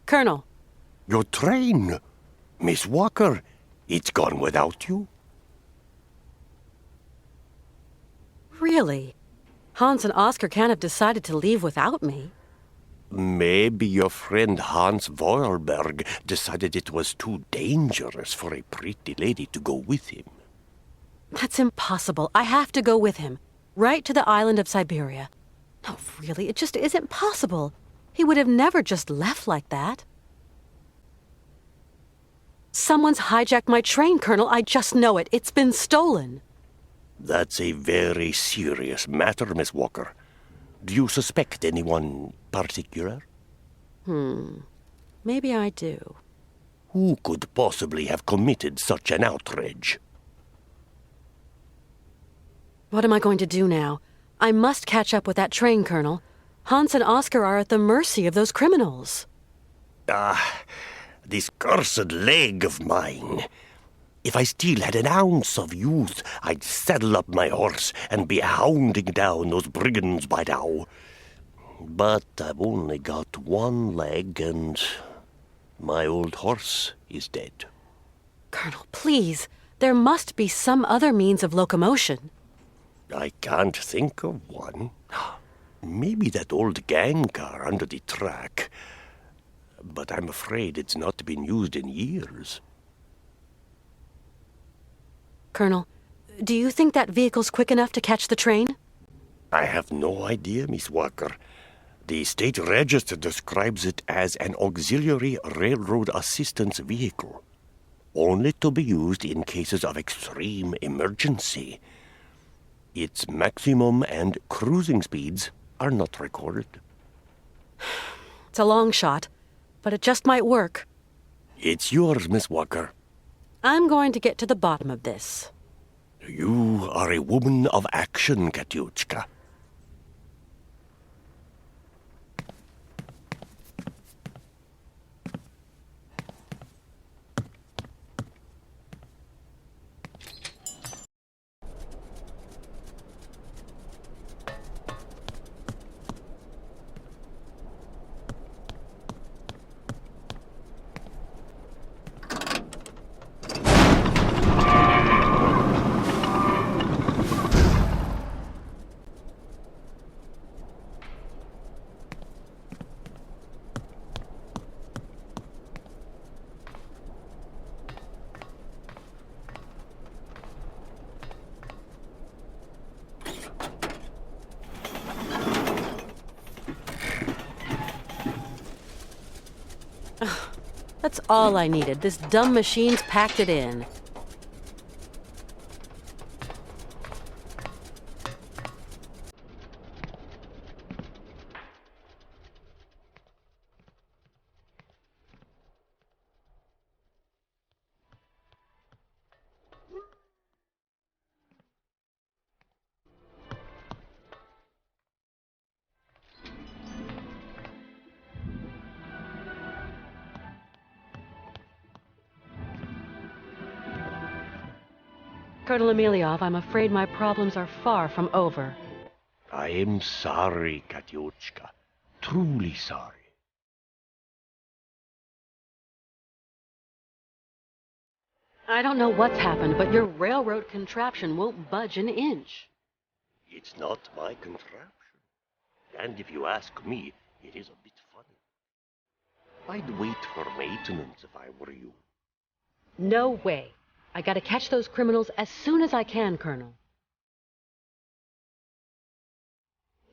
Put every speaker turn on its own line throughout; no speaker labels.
Colonel.
Your train? Miss Walker, it's gone without you?
Really? Hans and Oscar can't have decided to leave without me.
Maybe your friend Hans Voerberg decided it was too dangerous for a pretty lady to go with him.
That's impossible. I have to go with him. Right to the island of Syberia. No, really, it just isn't possible. He would have never just left like that. Someone's hijacked my train, Colonel. I just know it. It's been stolen.
That's a very serious matter, Miss Walker. Do you suspect anyone particular?
Maybe I do.
Who could possibly have committed such an outrage?
What am I going to do now? I must catch up with that train, Colonel. Hans and Oscar are at the mercy of those criminals.
This cursed leg of mine. If I still had an ounce of youth, I'd saddle up my horse and be hounding down those brigands by now. But I've only got one leg, and my old horse is dead.
Colonel, please. There must be some other means of locomotion.
I can't think of one. Maybe that old gang car under the track. But I'm afraid it's not been used in years.
Colonel, do you think that vehicle's quick enough to catch the train?
I have no idea, Miss Walker. The state register describes it as an auxiliary railroad assistance vehicle, only to be used in cases of extreme emergency. Its maximum and cruising speeds are not recorded.
It's a long shot, but it just might work.
It's yours, Miss Walker.
I'm going to get to the bottom of this.
You are a woman of action, Katyushka.
That's all I needed. This dumb machine's packed it in. Colonel Emeliov, I'm afraid my problems are far from over.
I am sorry, Katyushka. Truly sorry.
I don't know what's happened, but your railroad contraption won't budge an inch.
It's not my contraption. And if you ask me, it is a bit funny. I'd wait for maintenance if I were you.
No way. I gotta catch those criminals as soon as I can, Colonel.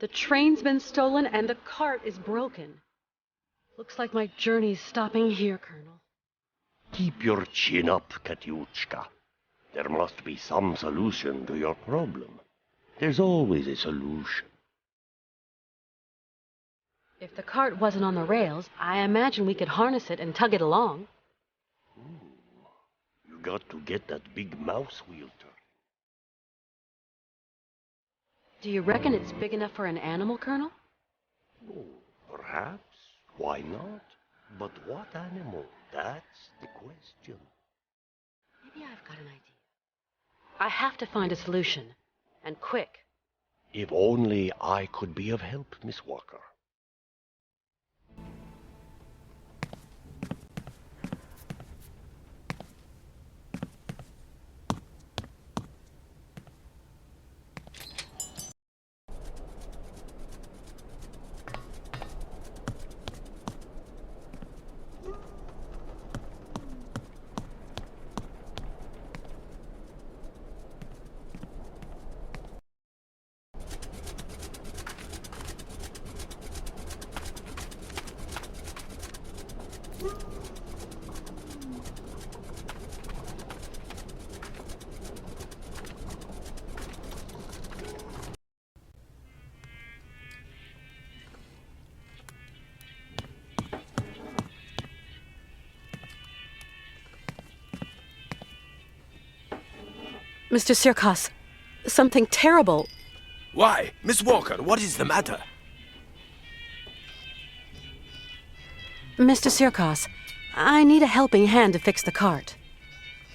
The train's been stolen and the cart is broken. Looks like my journey's stopping here, Colonel.
Keep your chin up, Katyushka. There must be some solution to your problem. There's always a solution.
If the cart wasn't on the rails, I imagine we could harness it and tug it along.
You got to get that big mouse wheel turning.
Do you reckon it's big enough for an animal, Colonel?
Oh, perhaps. Why not? But what animal? That's the question.
Maybe I've got an idea. I have to find a solution. And quick.
If only I could be of help, Miss Walker.
Mr. Sirkos, something terrible.
Why? Miss Walker, what is the matter?
Mr. Sirkos, I need a helping hand to fix the cart.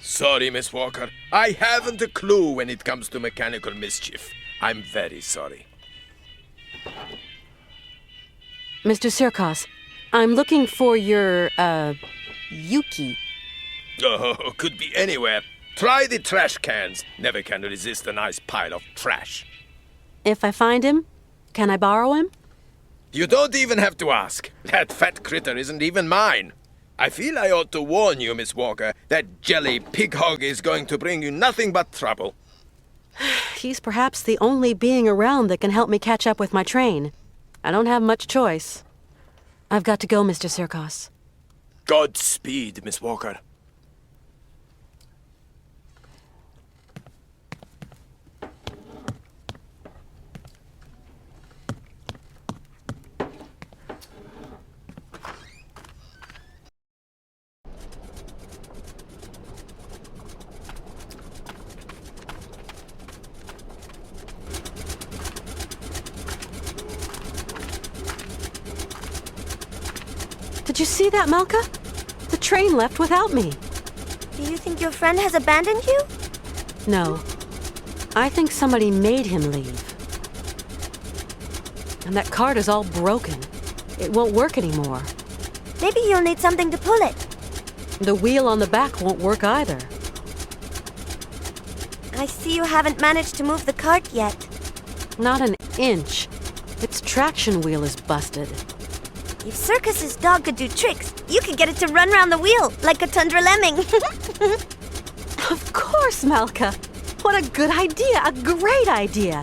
Sorry, Miss Walker. I haven't a clue when it comes to mechanical mischief. I'm very sorry.
Mr. Sirkos, I'm looking for your, Yuki.
Oh, could be anywhere. Try the trash cans. Never can resist a nice pile of trash.
If I find him, can I borrow him?
You don't even have to ask. That fat critter isn't even mine. I feel I ought to warn you, Miss Walker, that jelly pig hog is going to bring you nothing but trouble.
He's perhaps the only being around that can help me catch up with my train. I don't have much choice. I've got to go, Mr. Sirkos.
Godspeed, Miss Walker.
Did you see that, Malka? The train left without me.
Do you think your friend has abandoned you?
No. I think somebody made him leave. And that cart is all broken. It won't work anymore.
Maybe you'll need something to pull it.
The wheel on the back won't work either.
I see you haven't managed to move the cart yet.
Not an inch. Its traction wheel is busted.
If Circus's dog could do tricks, you could get it to run around the wheel like a tundra lemming.
Of course, Malka. What a good idea, a great idea.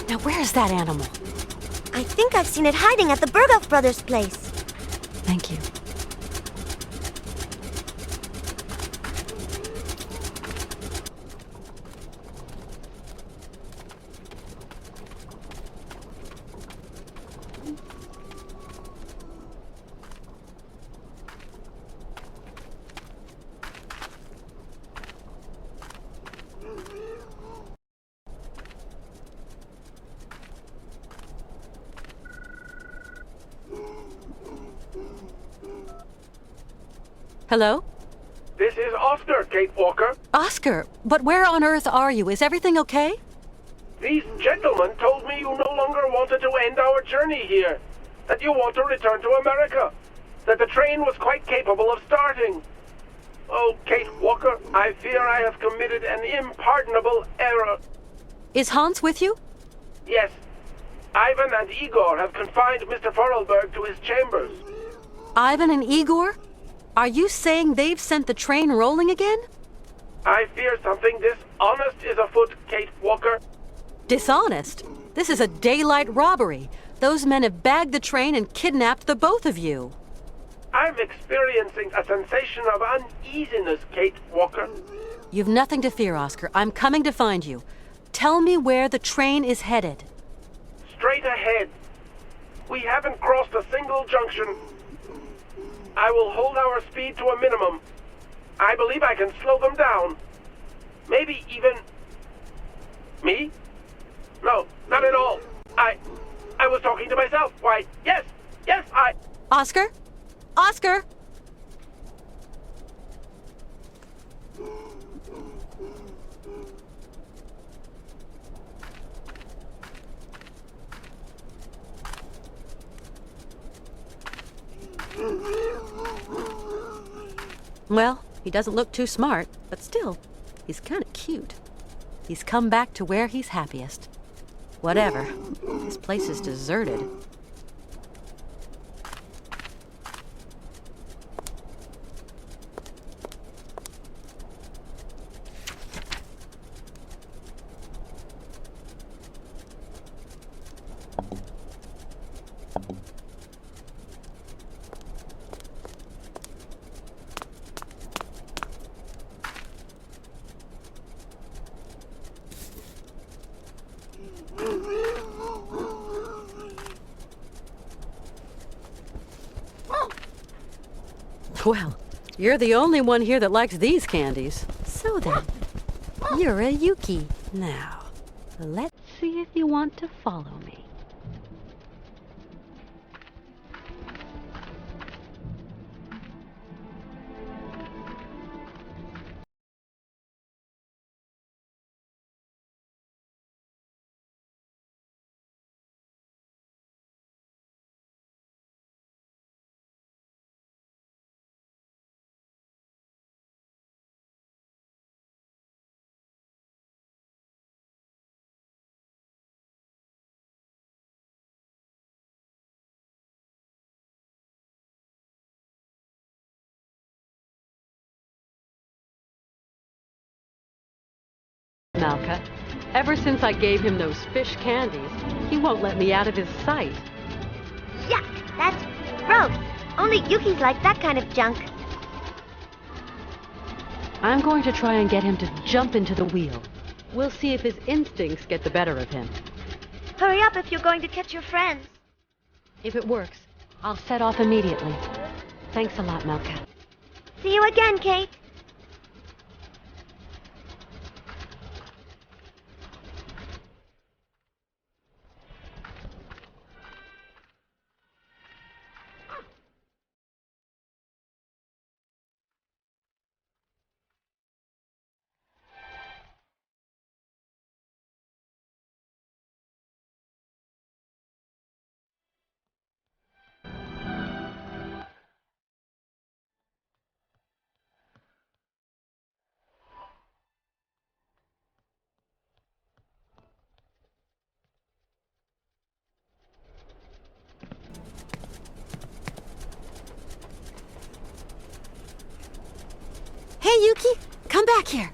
Now, where's that animal?
I think I've seen it hiding at the Berghoff brothers' place.
Thank you. Hello?
This is Oscar, Kate Walker.
Oscar, but where on earth are you? Is everything okay?
These gentlemen told me you no longer wanted to end our journey here, that you want to return to America, that the train was quite capable of starting. Oh, Kate Walker, I fear I have committed an impardonable error.
Is Hans with you?
Yes, Ivan and Igor have confined Mr. Forelberg to his chambers.
Ivan and Igor? Are you saying they've sent the train rolling again?
I fear something dishonest is afoot, Kate Walker.
Dishonest? This is a daylight robbery. Those men have bagged the train and kidnapped the both of you.
I'm experiencing a sensation of uneasiness, Kate Walker.
You've nothing to fear, Oscar. I'm coming to find you. Tell me where the train is headed.
Straight ahead. We haven't crossed a single junction. I will hold our speed to a minimum. I believe I can slow them down. Maybe even... Me? No, not at all. I was talking to myself. Why, yes,
Oscar? Oscar? Well, he doesn't look too smart, but still, he's kind of cute. He's come back to where he's happiest. Whatever. This place is deserted. Well, you're the only one here that likes these candies.
So then, you're a Yuki.
Now, let's see if you want to follow me. Malka, ever since I gave him those fish candies, he won't let me out of his sight.
Yuck! That's gross! Only Yukis like that kind of junk.
I'm going to try and get him to jump into the wheel. We'll see if his instincts get the better of him.
Hurry up if you're going to catch your friends.
If it works, I'll set off immediately. Thanks a lot, Malka.
See you again, Kate.
Hey, Yuki! Come back here!